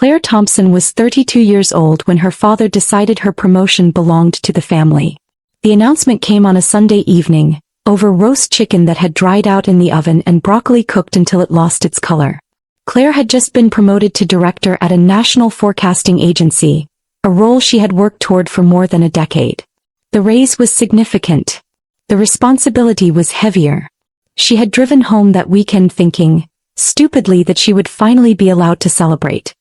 Claire Thompson was 32 years old when her father decided her promotion belonged to the family. The announcement came on a Sunday evening, over roast chicken that had dried out in the oven and broccoli cooked until it lost its color. Claire had just been promoted to director at a national forecasting agency, a role she had worked toward for more than a decade. The raise was significant. The responsibility was heavier. She had driven home that weekend thinking, stupidly, that she would finally be allowed to celebrate.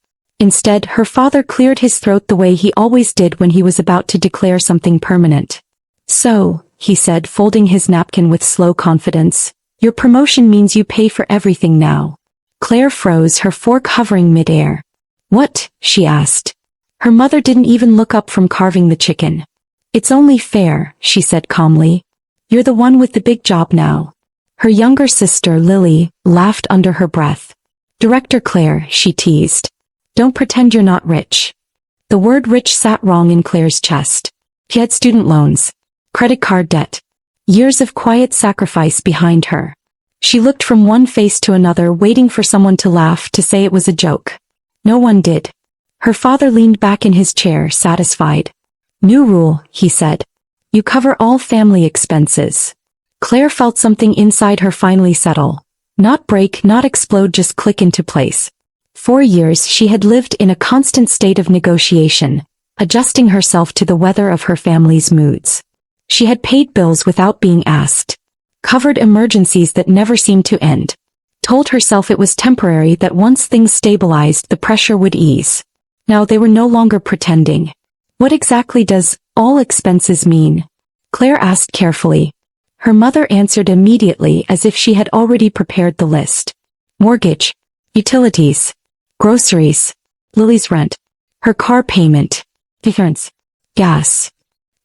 Instead, her father cleared his throat the way he always did when he was about to declare something permanent. "So," he said, folding his napkin with slow confidence, "your promotion means you pay for everything now." Claire froze, her fork hovering mid-air. "What?" she asked. Her mother didn't even look up from carving the chicken. "It's only fair," she said calmly. "You're the one with the big job now." Her younger sister, Lily, laughed under her breath. "Director Claire," she teased. "Don't pretend you're not rich." The word rich sat wrong in Claire's chest. She had student loans, credit card debt, years of quiet sacrifice behind her. She looked from one face to another, waiting for someone to laugh, to say it was a joke. No one did. Her father leaned back in his chair, satisfied. "New rule," he said. "You cover all family expenses." Claire felt something inside her finally settle. Not break, not explode, just click into place. For years she had lived in a constant state of negotiation, adjusting herself to the weather of her family's moods. She had paid bills without being asked, covered emergencies that never seemed to end, told herself it was temporary, that once things stabilized the pressure would ease. Now they were no longer pretending. "What exactly does all expenses mean?" Claire asked carefully. Her mother answered immediately, as if she had already prepared the list. "Mortgage, utilities, groceries, Lily's rent, her car payment, insurance, gas."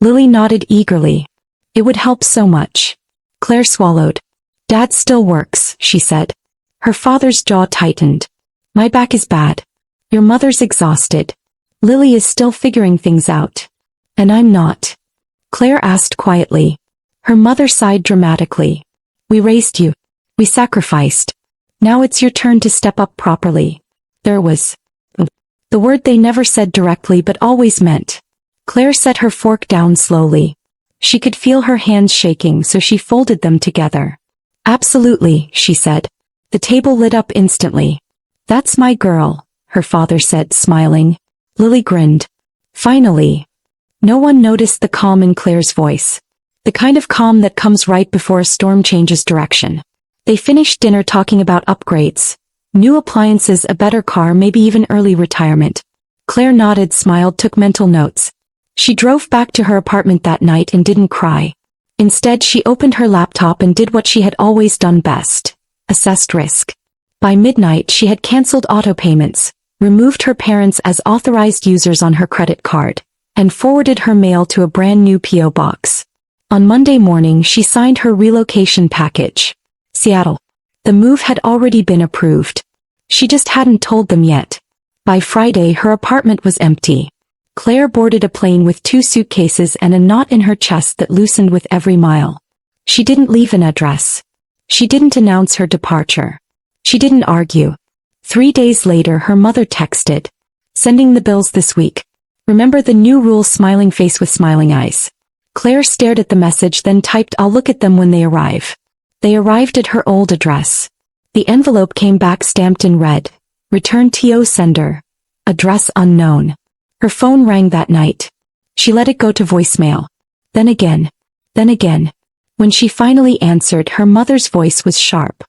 Lily nodded eagerly. "It would help so much." Claire swallowed. "Dad still works," she said. Her father's jaw tightened. "My back is bad. Your mother's exhausted. Lily is still figuring things out. And I'm not." Claire asked quietly. Her mother sighed dramatically. "We raised you. We sacrificed. Now it's your turn to step up properly." There was the word they never said directly but always meant. Claire set her fork down slowly. She could feel her hands shaking, so she folded them together. "Absolutely," she said. The table lit up instantly. "That's my girl," her father said, smiling. Lily grinned. "Finally." No one noticed the calm in Claire's voice. The kind of calm that comes right before a storm changes direction. They finished dinner talking about upgrades. New appliances, a better car, maybe even early retirement. Claire nodded, smiled, took mental notes. She drove back to her apartment that night and didn't cry. Instead, she opened her laptop and did what she had always done best. Assessed risk. By midnight she had cancelled auto payments, removed her parents as authorized users on her credit card, and forwarded her mail to a brand new P.O. box. On Monday morning she signed her relocation package. Seattle. The move had already been approved. She just hadn't told them yet. By Friday her apartment was empty. Claire boarded a plane with 2 suitcases and a knot in her chest that loosened with every mile. She didn't leave an address. She didn't announce her departure. She didn't argue. 3 days later her mother texted. "Sending the bills this week. Remember the new rule?" Smiling face with smiling eyes. Claire stared at the message, then typed, "I'll look at them when they arrive." They arrived at her old address. The envelope came back stamped in red. "Return to sender. Address unknown." Her phone rang that night. She let it go to voicemail. Then again. Then again. When she finally answered, her mother's voice was sharp.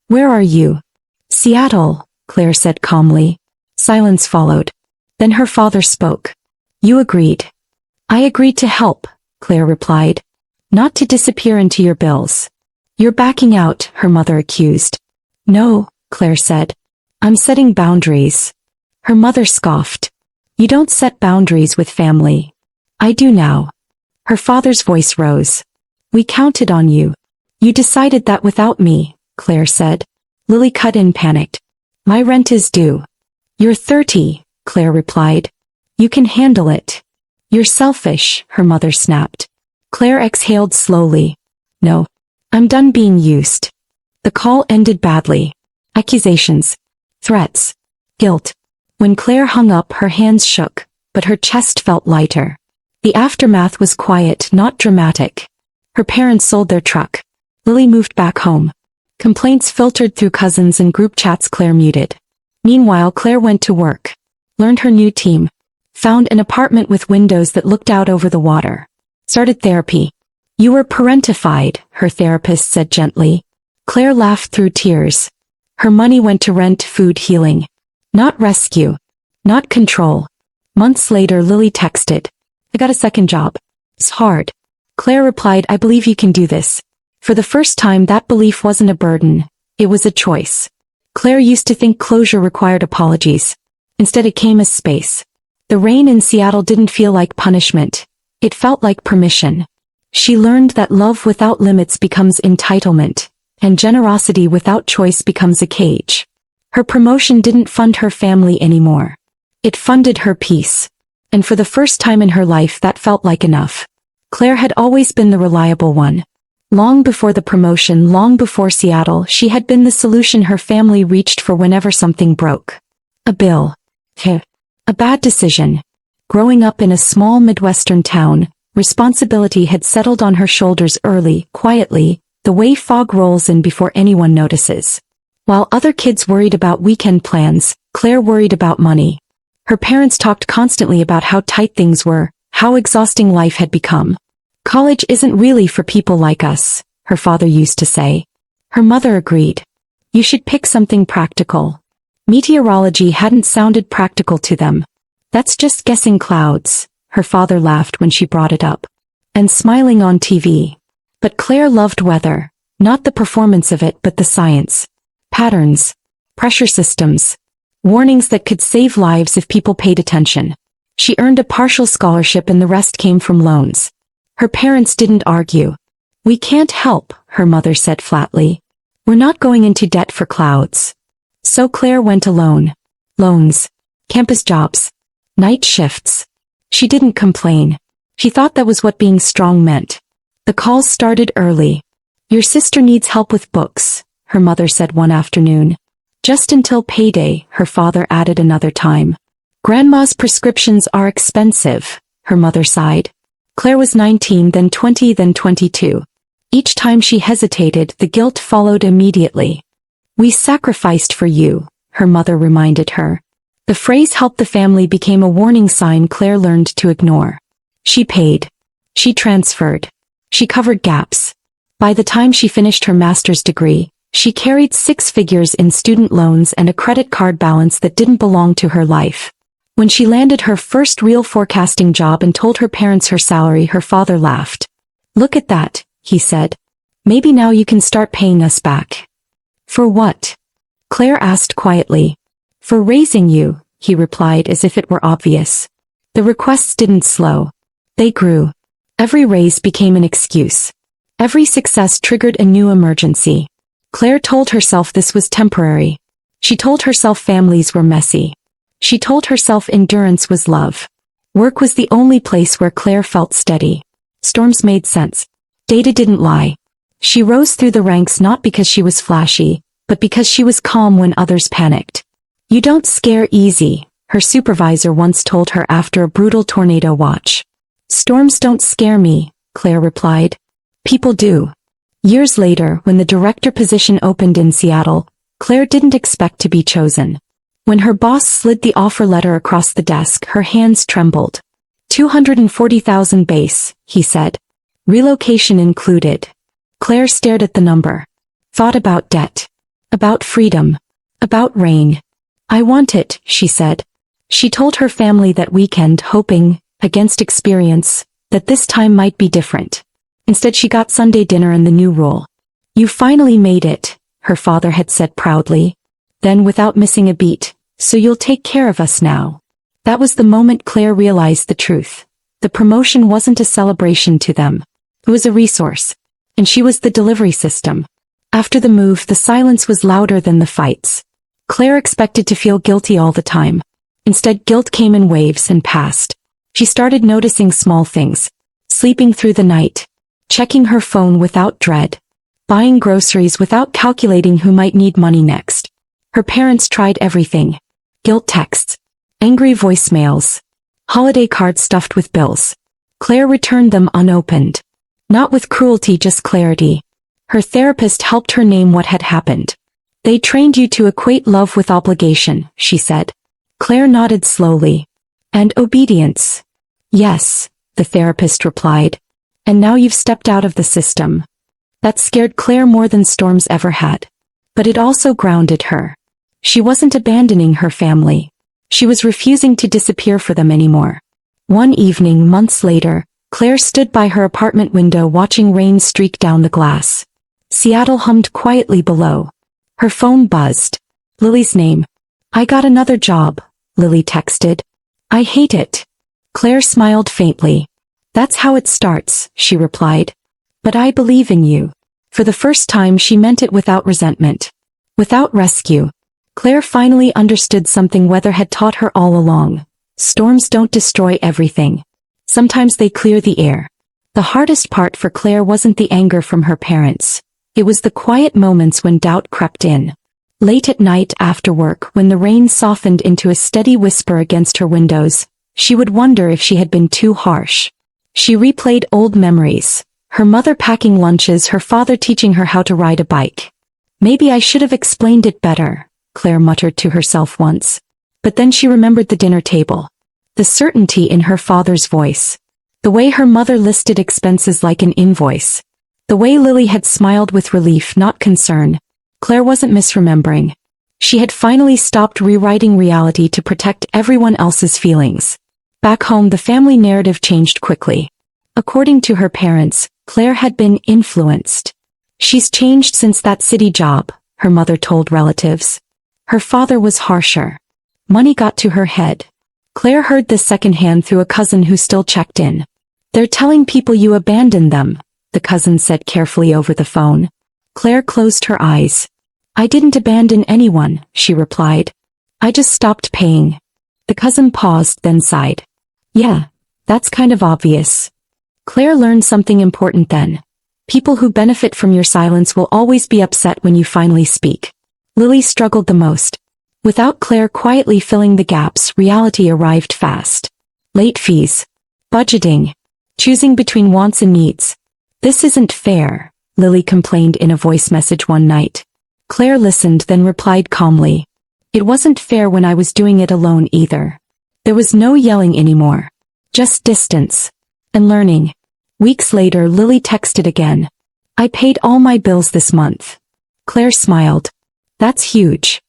"Where are you?" "Seattle," Claire said calmly. Silence followed. Then her father spoke. "You agreed." "I agreed to help," Claire replied. "Not to disappear into your bills." "You're backing out," her mother accused. "No," Claire said. "I'm setting boundaries." Her mother scoffed. "You don't set boundaries with family." "I do now." Her father's voice rose. "We counted on you. You decided that without me," Claire said. Lily cut in, panicked. "My rent is due." "You're 30, Claire replied. "You can handle it." "You're selfish," her mother snapped. Claire exhaled slowly. "No. I'm done being used." The call ended badly. Accusations. Threats. Guilt. When Claire hung up, her hands shook, but her chest felt lighter. The aftermath was quiet, not dramatic. Her parents sold their truck. Lily moved back home. Complaints filtered through cousins and group chats Claire muted. Meanwhile, Claire went to work. Learned her new team. Found an apartment with windows that looked out over the water. Started therapy. You were parentified, her therapist said gently. Claire laughed through tears. Her money went to rent, food, healing. Not rescue. Not control. Months later, Lily texted. I got a second job. It's hard. Claire replied, I believe you can do this. For the first time, that belief wasn't a burden. It was a choice. Claire used to think closure required apologies. Instead, it came as space. The rain in Seattle didn't feel like punishment. It felt like permission. She learned that love without limits becomes entitlement, and generosity without choice becomes a cage. Her promotion didn't fund her family anymore. It funded her peace. And for the first time in her life, that felt like enough. Claire had always been the reliable one. Long before the promotion, long before Seattle, she had been the solution her family reached for whenever something broke. A bill. A bad decision. Growing up in a small Midwestern town, responsibility had settled on her shoulders early, quietly, the way fog rolls in before anyone notices. While other kids worried about weekend plans, Claire worried about money. Her parents talked constantly about how tight things were, how exhausting life had become. College isn't really for people like us, her father used to say. Her mother agreed. You should pick something practical. Meteorology hadn't sounded practical to them. That's just guessing clouds, her father laughed when she brought it up. And smiling on TV. But Claire loved weather, not the performance of it but the science. Patterns. Pressure systems. Warnings that could save lives if people paid attention. She earned a partial scholarship and the rest came from loans. Her parents didn't argue. We can't help, her mother said flatly. We're not going into debt for clouds. So Claire went alone. Loans. Campus jobs. Night shifts. She didn't complain. She thought that was what being strong meant. The calls started early. Your sister needs help with books, her mother said one afternoon. Just until payday, her father added another time. Grandma's prescriptions are expensive, her mother sighed. Claire was 19, then 20, then 22. Each time she hesitated, the guilt followed immediately. We sacrificed for you, her mother reminded her. The phrase help the family became a warning sign Claire learned to ignore. She paid. She transferred. She covered gaps. By the time she finished her master's degree, she carried 6 figures in student loans and a credit card balance that didn't belong to her life. When she landed her first real forecasting job and told her parents her salary, her father laughed. Look at that, he said. Maybe now you can start paying us back. For what? Claire asked quietly. For raising you, he replied as if it were obvious. The requests didn't slow. They grew. Every raise became an excuse. Every success triggered a new emergency. Claire told herself this was temporary. She told herself families were messy. She told herself endurance was love. Work was the only place where Claire felt steady. Storms made sense. Data didn't lie. She rose through the ranks not because she was flashy, but because she was calm when others panicked. You don't scare easy, her supervisor once told her after a brutal tornado watch. Storms don't scare me, Claire replied. People do. Years later, when the director position opened in Seattle, Claire didn't expect to be chosen. When her boss slid the offer letter across the desk, her hands trembled. $240,000 base, he said. Relocation included. Claire stared at the number. Thought about debt. About freedom. About rain. I want it, she said. She told her family that weekend, hoping, against experience, that this time might be different. Instead she got Sunday dinner and the new rule. You finally made it, her father had said proudly. Then without missing a beat, so you'll take care of us now. That was the moment Claire realized the truth. The promotion wasn't a celebration to them. It was a resource. And she was the delivery system. After the move, the silence was louder than the fights. Claire expected to feel guilty all the time. Instead, guilt came in waves and passed. She started noticing small things. Sleeping through the night. Checking her phone without dread. Buying groceries without calculating who might need money next. Her parents tried everything. Guilt texts. Angry voicemails. Holiday cards stuffed with bills. Claire returned them unopened. Not with cruelty, just clarity. Her therapist helped her name what had happened. They trained you to equate love with obligation, she said. Claire nodded slowly. And obedience. Yes, the therapist replied. And now you've stepped out of the system. That scared Claire more than storms ever had. But it also grounded her. She wasn't abandoning her family. She was refusing to disappear for them anymore. One evening, months later, Claire stood by her apartment window watching rain streak down the glass. Seattle hummed quietly below. Her phone buzzed. Lily's name. I got another job, Lily texted. I hate it. Claire smiled faintly. That's how it starts, she replied. But I believe in you. For the first time she meant it without resentment. Without rescue. Claire finally understood something weather had taught her all along. Storms don't destroy everything. Sometimes they clear the air. The hardest part for Claire wasn't the anger from her parents. It was the quiet moments when doubt crept in. Late at night after work, when the rain softened into a steady whisper against her windows, she would wonder if she had been too harsh. She replayed old memories. Her mother packing lunches, her father teaching her how to ride a bike. Maybe I should have explained it better, Claire muttered to herself once. But then she remembered the dinner table. The certainty in her father's voice. The way her mother listed expenses like an invoice. The way Lily had smiled with relief, not concern. Claire wasn't misremembering. She had finally stopped rewriting reality to protect everyone else's feelings. Back home, the family narrative changed quickly. According to her parents, Claire had been influenced. She's changed since that city job, her mother told relatives. Her father was harsher. Money got to her head. Claire heard this secondhand through a cousin who still checked in. They're telling people you abandoned them, the cousin said carefully over the phone. Claire closed her eyes. I didn't abandon anyone, she replied. I just stopped paying. The cousin paused, then sighed. Yeah, that's kind of obvious. Claire learned something important then. People who benefit from your silence will always be upset when you finally speak. Lily struggled the most. Without Claire quietly filling the gaps, reality arrived fast. Late fees. Budgeting. Choosing between wants and needs. This isn't fair, Lily complained in a voice message one night. Claire listened, then replied calmly. It wasn't fair when I was doing it alone either. There was no yelling anymore. Just distance. And learning. Weeks later, Lily texted again. I paid all my bills this month. Claire smiled. That's huge.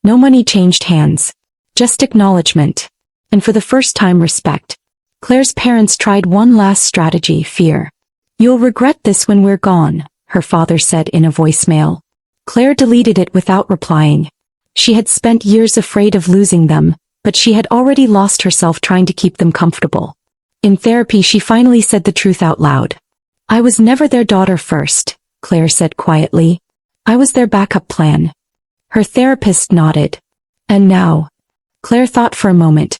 No money changed hands. Just acknowledgement. And for the first time, respect. Claire's parents tried one last strategy, fear. You'll regret this when we're gone, her father said in a voicemail. Claire deleted it without replying. She had spent years afraid of losing them, but she had already lost herself trying to keep them comfortable. In therapy, she finally said the truth out loud. I was never their daughter first, Claire said quietly. I was their backup plan. Her therapist nodded. And now? Claire thought for a moment.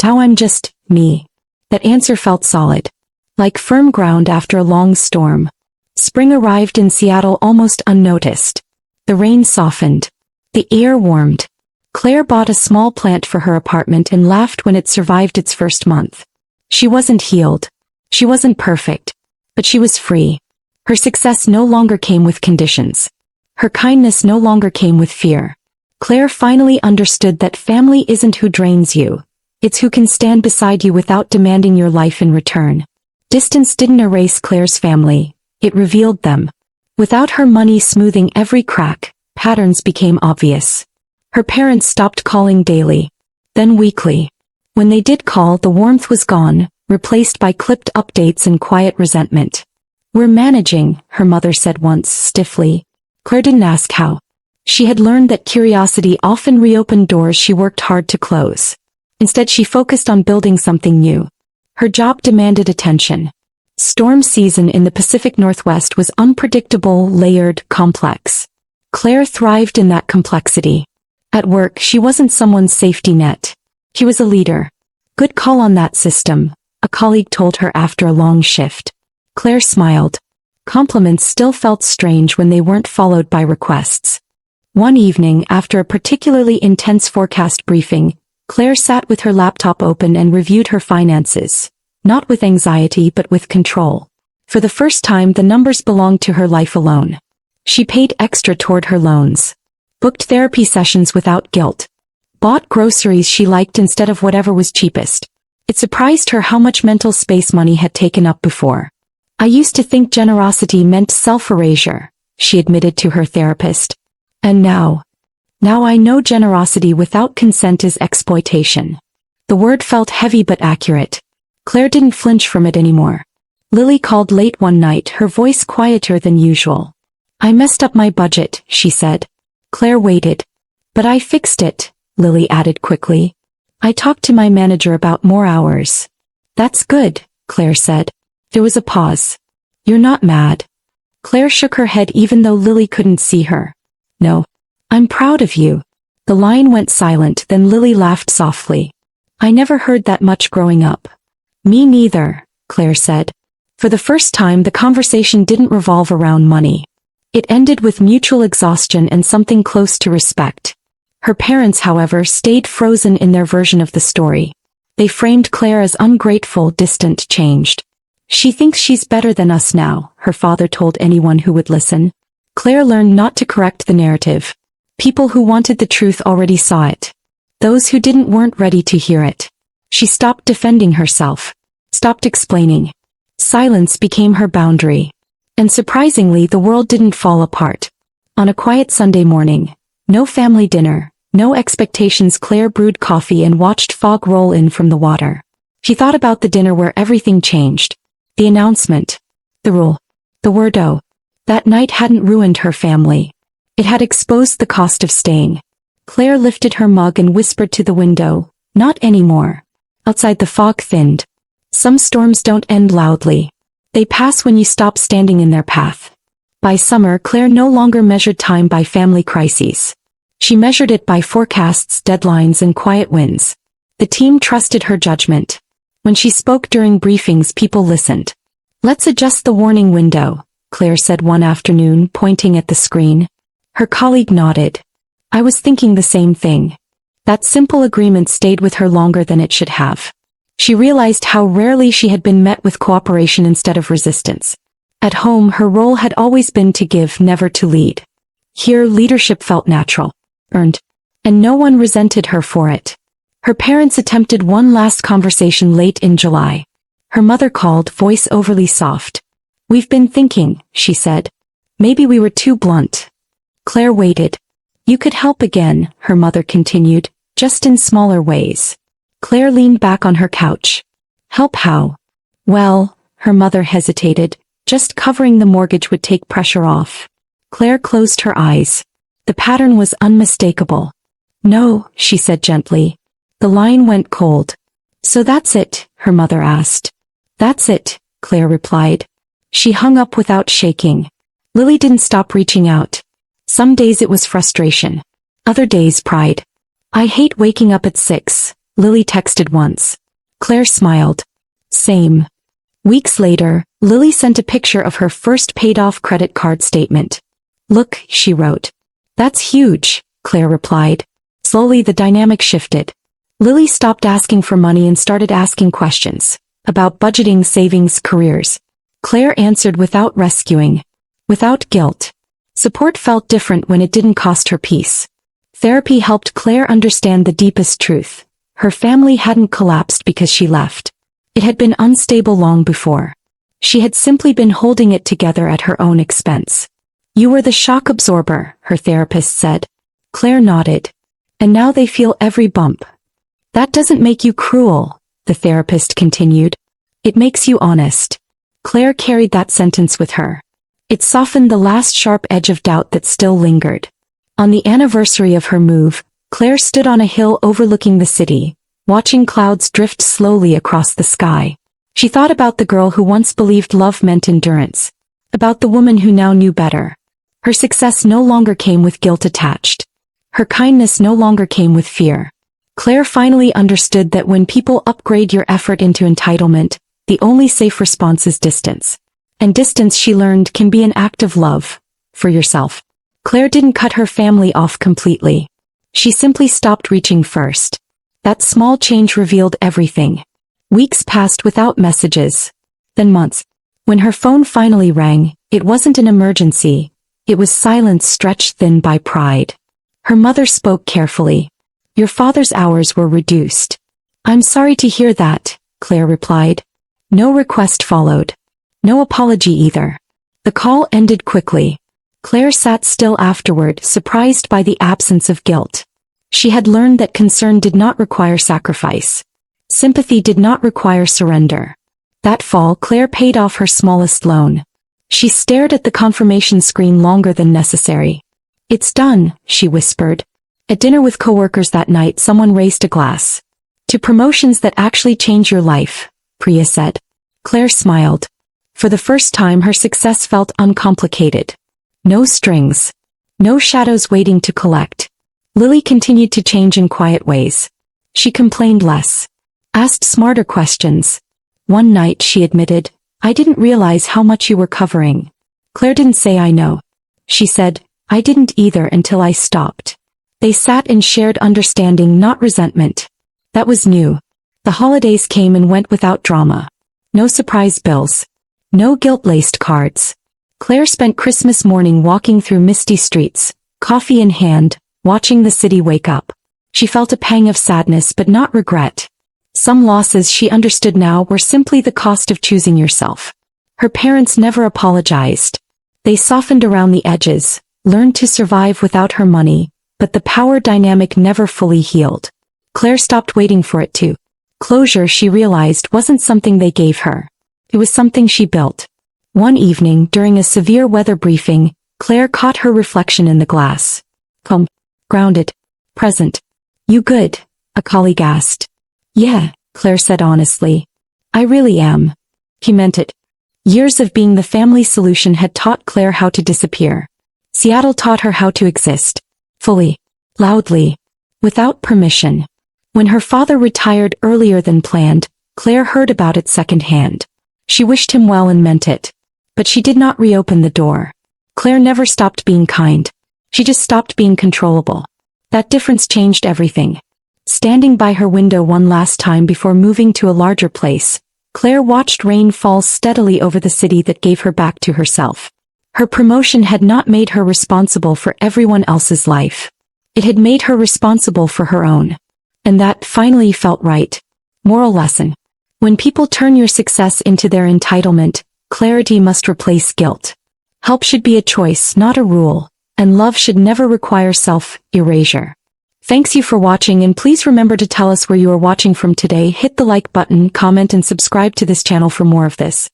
Now I'm just me. That answer felt solid. Like firm ground after a long storm. Spring arrived in Seattle almost unnoticed. The rain softened. The air warmed. Claire bought a small plant for her apartment and laughed when it survived its first month. She wasn't healed. She wasn't perfect. But she was free. Her success no longer came with conditions. Her kindness no longer came with fear. Claire finally understood that family isn't who drains you. It's who can stand beside you without demanding your life in return. Distance didn't erase Claire's family. It revealed them. Without her money smoothing every crack, patterns became obvious. Her parents stopped calling daily. Then weekly. When they did call, the warmth was gone, replaced by clipped updates and quiet resentment. We're managing, her mother said once stiffly. Claire didn't ask how. She had learned that curiosity often reopened doors she worked hard to close. Instead, she focused on building something new. Her job demanded attention. Storm season in the Pacific Northwest was unpredictable, layered, complex. Claire thrived in that complexity. At work, she wasn't someone's safety net. He was a leader. Good call on that system, a colleague told her after a long shift. Claire smiled. Compliments still felt strange when they weren't followed by requests. One evening, after a particularly intense forecast briefing, Claire sat with her laptop open and reviewed her finances, not with anxiety but with control. For the first time the numbers belonged to her life alone. She paid extra toward her loans, booked therapy sessions without guilt, bought groceries she liked instead of whatever was cheapest. It surprised her how much mental space money had taken up before. I used to think generosity meant self-erasure, she admitted to her therapist. And now I know generosity without consent is exploitation. The word felt heavy but accurate. Claire didn't flinch from it anymore. Lily called late one night, her voice quieter than usual. I messed up my budget, she said. Claire waited. But I fixed it, Lily added quickly. I talked to my manager about more hours. That's good, Claire said. There was a pause. You're not mad? Claire shook her head even though Lily couldn't see her. No. I'm proud of you. The line went silent, then Lily laughed softly. I never heard that much growing up. Me neither, Claire said. For the first time the conversation didn't revolve around money. It ended with mutual exhaustion and something close to respect. Her parents, however, stayed frozen in their version of the story. They framed Claire as ungrateful, distant, changed. She thinks she's better than us now, her father told anyone who would listen. Claire learned not to correct the narrative. People who wanted the truth already saw it. Those who didn't weren't ready to hear it. She stopped defending herself, stopped explaining. Silence became her boundary. And surprisingly, the world didn't fall apart. On a quiet Sunday morning, no family dinner, no expectations, Claire brewed coffee and watched fog roll in from the water. She thought about the dinner where everything changed. The announcement. The rule. The word "oh." That night hadn't ruined her family. It had exposed the cost of staying. Claire lifted her mug and whispered to the window, not anymore. Outside the fog thinned. Some storms don't end loudly. They pass when you stop standing in their path. By summer, Claire no longer measured time by family crises. She measured it by forecasts, deadlines, and quiet wins. The team trusted her judgment. When she spoke during briefings, people listened. Let's adjust the warning window, Claire said one afternoon, pointing at the screen. Her colleague nodded. I was thinking the same thing. That simple agreement stayed with her longer than it should have. She realized how rarely she had been met with cooperation instead of resistance. At home, her role had always been to give, never to lead. Here, leadership felt natural, earned, and no one resented her for it. Her parents attempted one last conversation late in July. Her mother called, voice overly soft. We've been thinking, she said. Maybe we were too blunt. Claire waited. You could help again, her mother continued, just in smaller ways. Claire leaned back on her couch. Help how? Well, her mother hesitated, just covering the mortgage would take pressure off. Claire closed her eyes. The pattern was unmistakable. No, she said gently. The line went cold. So that's it, her mother asked. That's it, Claire replied. She hung up without shaking. Lily didn't stop reaching out. Some days it was frustration. Other days pride. I hate waking up at 6, Lily texted once. Claire smiled. Same. Weeks later, Lily sent a picture of her first paid-off credit card statement. Look, she wrote. That's huge, Claire replied. Slowly the dynamic shifted. Lily stopped asking for money and started asking questions. About budgeting, savings, careers. Claire answered without rescuing. Without guilt. Support felt different when it didn't cost her peace. Therapy helped Claire understand the deepest truth. Her family hadn't collapsed because she left. It had been unstable long before. She had simply been holding it together at her own expense. You were the shock absorber, her therapist said. Claire nodded. And now they feel every bump. That doesn't make you cruel, the therapist continued. It makes you honest. Claire carried that sentence with her. It softened the last sharp edge of doubt that still lingered. On the anniversary of her move, Claire stood on a hill overlooking the city, watching clouds drift slowly across the sky. She thought about the girl who once believed love meant endurance. About the woman who now knew better. Her success no longer came with guilt attached. Her kindness no longer came with fear. Claire finally understood that when people upgrade your effort into entitlement, the only safe response is distance. And distance, she learned, can be an act of love. For yourself. Claire didn't cut her family off completely. She simply stopped reaching first. That small change revealed everything. Weeks passed without messages. Then months. When her phone finally rang, it wasn't an emergency. It was silence stretched thin by pride. Her mother spoke carefully. "Your father's hours were reduced." "I'm sorry to hear that," Claire replied. No request followed. No apology either. The call ended quickly. Claire sat still afterward, surprised by the absence of guilt. She had learned that concern did not require sacrifice. Sympathy did not require surrender. That fall, Claire paid off her smallest loan. She stared at the confirmation screen longer than necessary. "It's done," she whispered. At dinner with coworkers that night, someone raised a glass. "To promotions that actually change your life," Priya said. Claire smiled. For the first time, her success felt uncomplicated. No strings. No shadows waiting to collect. Lily continued to change in quiet ways. She complained less. Asked smarter questions. One night she admitted, "I didn't realize how much you were covering." Claire didn't say "I know." She said, "I didn't either until I stopped." They sat and shared understanding, not resentment. That was new. The holidays came and went without drama. No surprise bills. No guilt-laced cards. Claire spent Christmas morning walking through misty streets, coffee in hand, watching the city wake up. She felt a pang of sadness but not regret. Some losses, she understood now, were simply the cost of choosing yourself. Her parents never apologized. They softened around the edges, learned to survive without her money, but the power dynamic never fully healed. Claire stopped waiting for it to. Closure, she realized, wasn't something they gave her. It was something she built. One evening, during a severe weather briefing, Claire caught her reflection in the glass. Calm, grounded, present. "You good?" a colleague asked. "Yeah," Claire said honestly. "I really am." He meant it. Years of being the family solution had taught Claire how to disappear. Seattle taught her how to exist. Fully. Loudly. Without permission. When her father retired earlier than planned, Claire heard about it secondhand. She wished him well and meant it. But she did not reopen the door. Claire never stopped being kind. She just stopped being controllable. That difference changed everything. Standing by her window one last time before moving to a larger place, Claire watched rain fall steadily over the city that gave her back to herself. Her promotion had not made her responsible for everyone else's life. It had made her responsible for her own. And that finally felt right. Moral lesson. When people turn your success into their entitlement, clarity must replace guilt. Help should be a choice, not a rule, and love should never require self-erasure. Thanks you for watching, and please remember to tell us where you are watching from today. Hit the like button, comment and subscribe to this channel for more of this.